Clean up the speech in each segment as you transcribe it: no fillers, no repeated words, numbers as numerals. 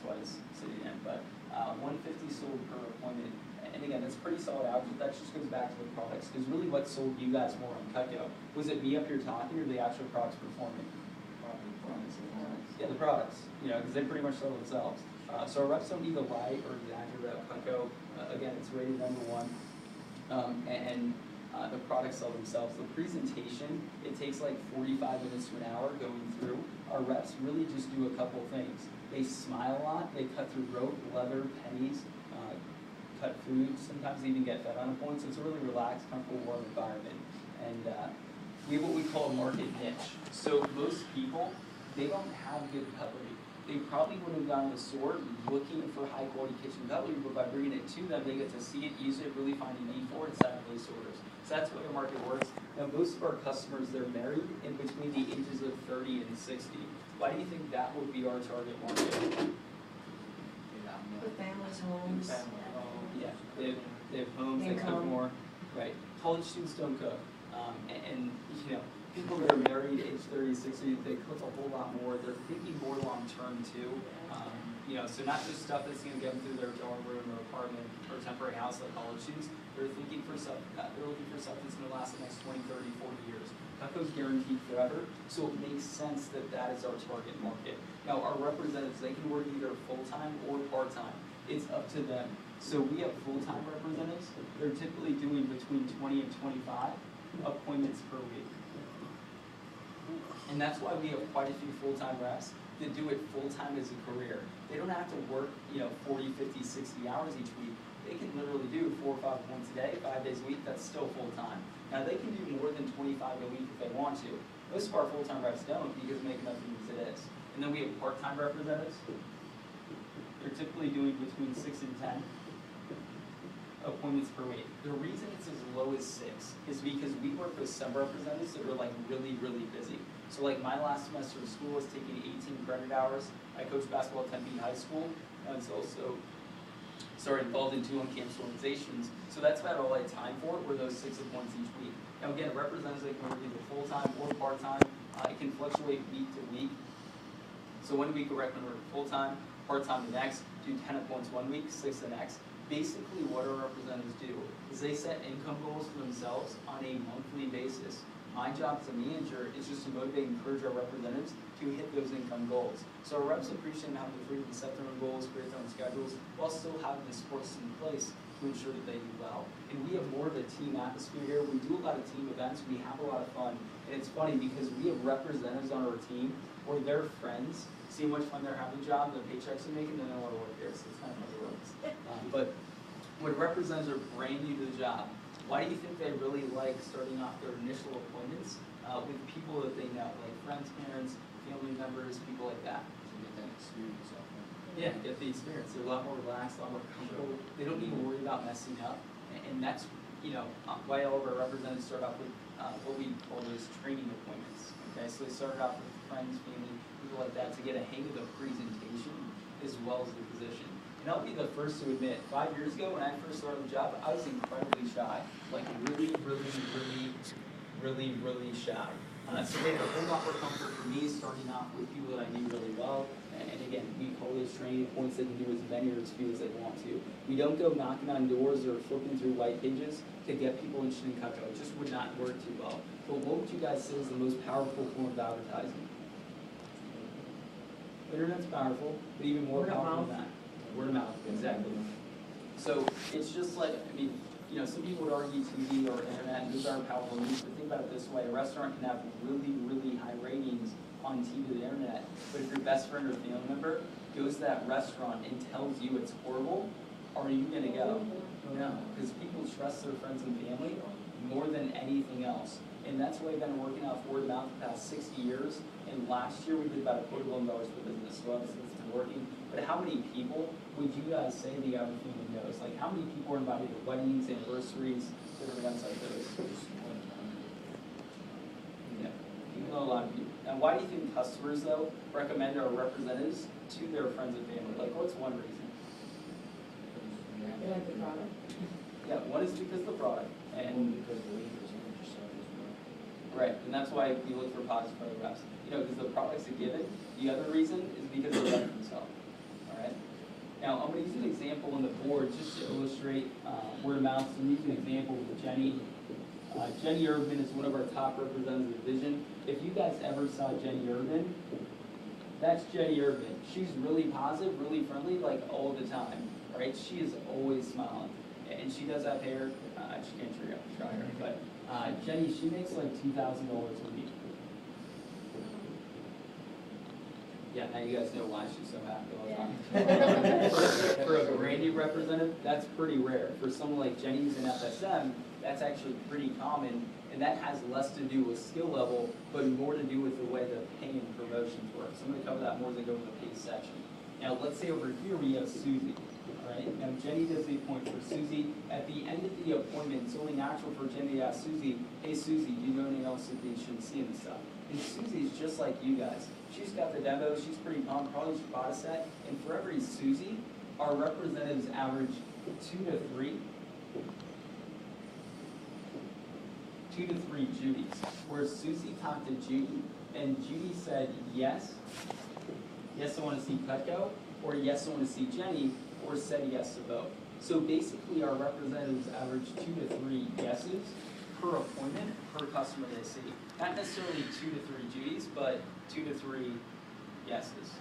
twice sitting in, but 150 sold per appointment. And again, that's pretty solid average. That just goes back to the products, because really what sold you guys more on Cutco? Was it me up here talking, or the actual products performing? Probably products. Yeah, the products, because they pretty much sell themselves. So our reps don't need to lie or exaggerate about Cutco. Again, it's rated #1, and the products sell themselves. The presentation, it takes like 45 minutes to an hour going through. Our reps really just do a couple things. They smile a lot, they cut through rope, leather, pennies, cut food, sometimes even get fed on a point. So it's a really relaxed, comfortable, warm environment. And we have what we call a market niche. So most people, they don't have good cutlery. They probably would have gone to the store looking for high quality kitchen cutlery, but by bringing it to them, they get to see it, use it, really find a need for it, and set up place orders. So that's the way the market works. Now most of our customers, they're married in between the ages of 30 and 60. Why do you think that would be our target market? With families, homes. Yeah, they have homes, they cook more. Right. College students don't cook. And people that are married, age 30, 60, they cook a whole lot more. They're thinking more long term too. So not just stuff that's going to get them through their dorm room or apartment or temporary house like college students. They're thinking for stuff. They're looking for stuff that's going to last the next 20, 30, 40 years. Cutco's guaranteed forever, so it makes sense that that is our target market. Now our representatives, they can work either full time or part time. It's up to them. So we have full time representatives. They're typically doing between 20 and 25 appointments per week. And that's why we have quite a few full-time reps that do it full-time as a career. They don't have to work, 40, 50, 60 hours each week. They can literally do 4 or 5 appointments a day, 5 days a week. That's still full-time. Now, they can do more than 25 a week if they want to. Most of our full-time reps don't because they make enough as it is. And then we have part-time representatives. They're typically doing between 6 and 10 appointments per week. The reason it's as low as 6 is because we work with some representatives that are like really, really busy. So like my last semester of school was taking 18 credit hours. I coached basketball at Tempe High School. I was also involved in 2 on-campus organizations. So that's about all I had time for were those 6 appointments each week. Now again, representatives they can work either full-time or part-time. It can fluctuate week to week. So 1 week we recommend work full-time, part-time the next, do 10 appointments 1 week, 6 the next. Basically what our representatives do is they set income goals for themselves on a monthly basis. My job as a manager is just to motivate and encourage our representatives to hit those income goals. So our reps appreciate having the freedom to set their own goals, create their own schedules, while still having the support system in place to ensure that they do well. And we have more of a team atmosphere here. We do a lot of team events. We have a lot of fun. And it's funny because we have representatives on our team where their friends see how much fun they're having a job, the paychecks they're making, and they don't want to work here. So it's kind of how it works. But when representatives are brand new to the job, why do you think they really like starting off their initial appointments with people that they know, like friends, parents, family members, people like that? To get that experience out there. Yeah, get the experience. They're a lot more relaxed, a lot more comfortable. They don't need to worry about messing up. And that's, why all of our representatives start off with what we call those training appointments. Okay, so they started off with friends, family, people like that to get a hang of the presentation as well as the position. And I'll be the first to admit, 5 years ago when I first started the job, I was incredibly shy. Like really, really, really, really, really shy. So they had a whole lot more comfort for me starting off with people that I knew really well. And again, we call those training points. They can do as many or as few as they want to. We don't go knocking on doors or flipping through white pages to get people interested in Cutco. It just would not work too well. But what would you guys say is the most powerful form of advertising? Internet's powerful, but even more powerful than that. Word of mouth, exactly. So it's just like, some people would argue TV or internet, and those aren't powerful means, but think about it this way. A restaurant can have really, really high ratings on TV or the internet, but if your best friend or family member goes to that restaurant and tells you it's horrible, are you going to go? No, because people trust their friends and family more than anything else. And that's why I've been working out word of mouth for the past 60 years. And last year we did about $250 million for business. So obviously it's been working. But how many people would you guys say the average family knows? Like how many people are invited to weddings, anniversaries, different events like those? Yeah, you know a lot of people. And why do you think customers though recommend our representatives to their friends and family? Like what's one reason? They like the product. Yeah, one is because of the product. And because the leaders are interested as well. right, and that's why we look for positive photographs. Because the product's a given. The other reason is because they like themselves. All right. Now, I'm going to use an example on the board just to illustrate word of mouth. So I'm using an example with Jenny. Jenny Urban is one of our top representatives of vision. If you guys ever saw Jenny Urban, that's Jenny Urban. She's really positive, really friendly, like all the time, right? She is always smiling. And she does have hair. She can't try her, but Jenny, she makes like $2,000 a week. Yeah, now you guys know why she's so happy all the time. For a Brandy representative, that's pretty rare. For someone like Jenny who's in FSM, that's actually pretty common, and that has less to do with skill level, but more to do with the way the pay and promotions work. So I'm going to cover that more as I go in the pay section. Now let's say over here we have Susie. All right? Now Jenny does the appointment for Susie. At the end of the appointment, it's only natural for Jenny to ask Susie, hey Susie, do you know anything else that they should see in this stuff? And Susie's just like you guys. She's got the demo, she's pretty pumped, probably she bought a set. And for every Susie, our representatives average 2 to 3 Judys. Where Susie talked to Judy, and Judy said, yes, I want to see Cutco, or yes, I want to see Jenny, or said yes to both. So basically our representatives average 2 to 3 yeses per appointment, per customer they see. Not necessarily 2 to 3 Judys, but 2 to 3 yeses.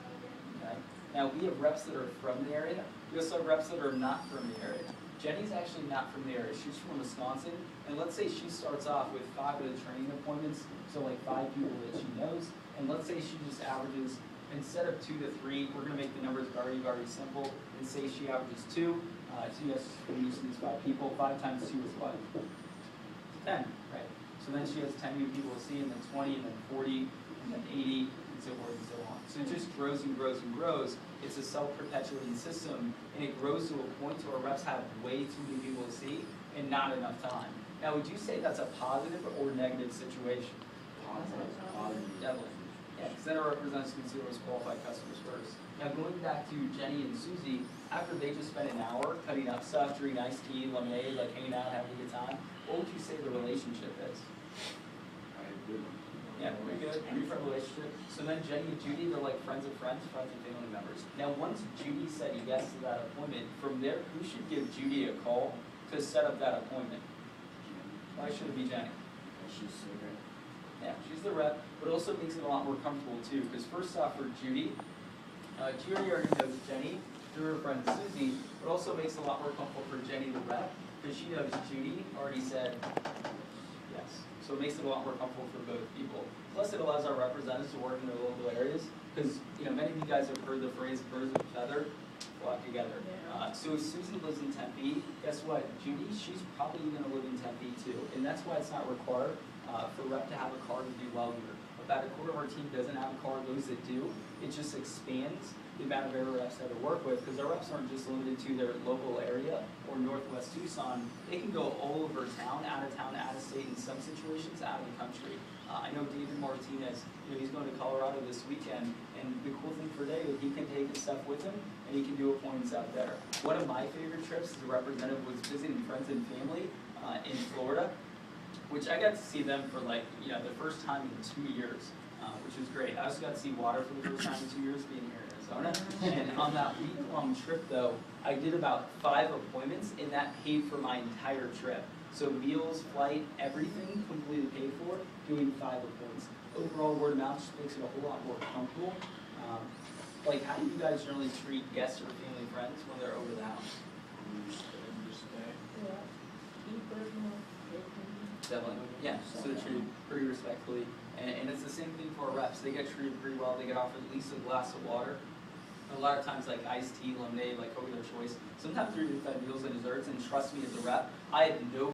Okay? Now we have reps that are from the area. We also have reps that are not from the area. Jenny's actually not from the area. She's from Wisconsin. And let's say she starts off with 5 of the training appointments, so like 5 people that she knows. And let's say she just averages, instead of 2 to 3, we're going to make the numbers very, very simple and say she averages 2. 2 yeses from each of these 5 people. 5 times 2 is what? 10, right? So then she has 10 new people to see, and then 20, and then 40, and then 80, and so forth and so on. So it just grows and grows and grows. It's a self-perpetuating system, and it grows to a point where reps have way too many people to see and not enough time. Now, would you say that's a positive or negative situation? Positive. Definitely. Yeah, because then our representatives consider us qualified customers first. Now, going back to Jenny and Susie, after they just spent an hour cutting up stuff, drinking iced tea, lemonade, like hanging out, having a good time, what would you say the relationship is? Yeah, pretty good, pretty friend relationship. So then Jenny and Judy, they're like friends of friends, friends of family members. Now once Judy said yes to that appointment, from there, who should give Judy a call to set up that appointment? Why should it be Jenny? She's so great. Yeah, she's the rep, but also makes it a lot more comfortable too, because first off for Judy, Judy already knows Jenny through her friend Susie, but also makes it a lot more comfortable for Jenny the rep, because she knows Judy already said yes. So it makes it a lot more comfortable for both people. Plus it allows our representatives to work in their local areas, because many of you guys have heard the phrase birds of a feather flock together. So if Susie lives in Tempe, guess what? Judy, she's probably going to live in Tempe too. And that's why it's not required for a rep to have a car to do well here. About a quarter of our team doesn't have a car. Those that do, it just expands the amount of area reps that to work with, because our reps aren't just limited to their local area or Northwest Tucson. They can go all over town, out of state, in some situations, out of the country. I know David Martinez, he's going to Colorado this weekend, and the cool thing for David, he can take his stuff with him, and he can do appointments out there. One of my favorite trips as a representative was visiting friends and family in Florida, which I got to see them for the first time in 2 years, which was great. I also got to see water for the first time in 2 years being here in Arizona. And on that week-long trip, though, I did about 5 appointments, and that paid for my entire trip. So meals, flight, everything completely paid for, doing 5 appointments. Overall, word of mouth just makes it a whole lot more comfortable. How do you guys generally treat guests or family friends when they're over the house? Definitely, yeah. So they're treated pretty respectfully, and it's the same thing for our reps. They get treated pretty well. They get offered at least a glass of water. A lot of times, like iced tea, lemonade, like over their choice. Sometimes they're even fed meals and desserts. And trust me, as a rep, I had no